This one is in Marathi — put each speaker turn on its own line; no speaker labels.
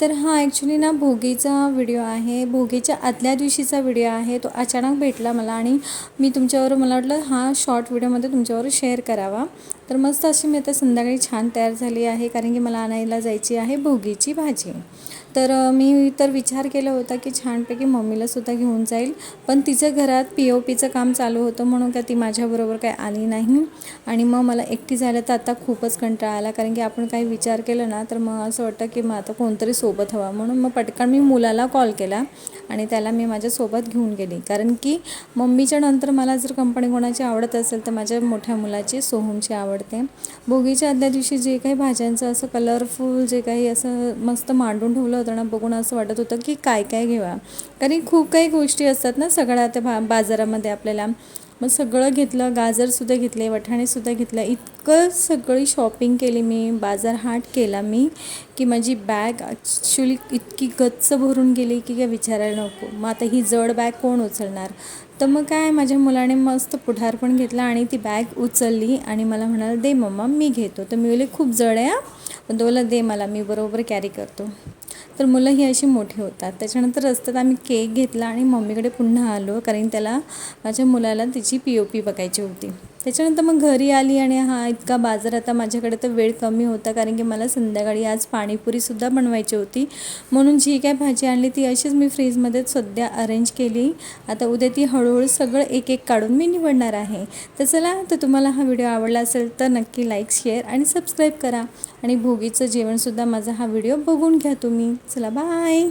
तर हा ॲक्च्युली ना भोगीचा व्हिडिओ आहे. भोगीच्या आदल्या दिवशीचा व्हिडिओ आहे. तो अचानक भेटला मला आणि मी तुमच्यावर मला वाटलं हा शॉर्ट व्हिडिओमध्ये तुमच्यावर शेअर करावा. तर मस्त अशी मी आता संध्याकाळी छान तयार झाली आहे, कारण की मला आणायला जायची आहे भोगीची भाजी. तर मी तर विचार केला होता की छानपैकी मम्मीलासुद्धा घेऊन जाईल, पण तिचं घरात POPचं काम चालू होतं म्हणून काय ती माझ्याबरोबर काय आली नाही. आणि मग मला एकटी जायला तर आता खूपच कंटाळा आला, कारण की आपण काही विचार केलं ना तर मग असं वाटतं की मग आता कोणतरी सोबत हवा. म्हणून मग पटकन मी मुलाला कॉल केला आणि त्याला मी माझ्यासोबत घेऊन गेली, कारण की मम्मीच्या नंतर मला जर कंपनी कोणाची आवडत असेल तर माझ्या मोठ्या मुलाची सोहमची आवडते. भोगीच्या आदल्या दिवशी जे काही भाज्यांचं असं कलरफुल जे काही असं मस्त मांडून ठेवलं होतं ना, बघून असं वाटत होतं की काय काय घ्यावा, कारण खूप काही गोष्टी असतात ना सगळ्या त्या बाजारामध्ये आपल्याला. मग सगळं घेतलं, गाजरसुद्धा घेतले, वाटाणेसुद्धा घेतलं, इतकं सगळी शॉपिंग केली मी, बाजार हाट केला मी की माझी बॅग ॲक्च्युली इतकी गच्च भरून गेली की काय विचारायला नको. मग आता ही जड बॅग कोण उचलणार. तर मग काय माझ्या मुलाने मस्त पुढार पण घेतला आणि ती बॅग उचलली आणि मला म्हणाला दे मम्मा मी घेतो. तर मी बोलले खूप जड आहे पण तो बोलला दे मला, मी बरोबर कॅरी करतो. तर मुलं ही अशी मोठी होतात. त्याच्यानंतर रस्त्यात आम्ही केक घेतला आणि मम्मीकडे पुन्हा आलो, कारण त्याला माझ्या मुलाला तिची POP बघायची होती. त्याच्यानंतर मग घरी आली आणि हा इतका बाजार. आता माझ्याकडे तर वेळ कमी होता, कारण की मला संध्याकाळी आज पाणीपुरीसुद्धा बनवायची होती. म्हणून जी काय भाजी आणली ती अशीच मी फ्रीजमध्ये सध्या अरेंज केली. आता उद्या ती हळूहळू सगळं एक एक काढून मी निवडणार आहे. तर चला, तर तुम्हाला हा व्हिडिओ आवडला असेल तर नक्की लाईक, शेअर आणि सबस्क्राईब करा. आणि भोगीचं जेवणसुद्धा माझा हा व्हिडिओ बघून घ्या तुम्ही. चला बाय.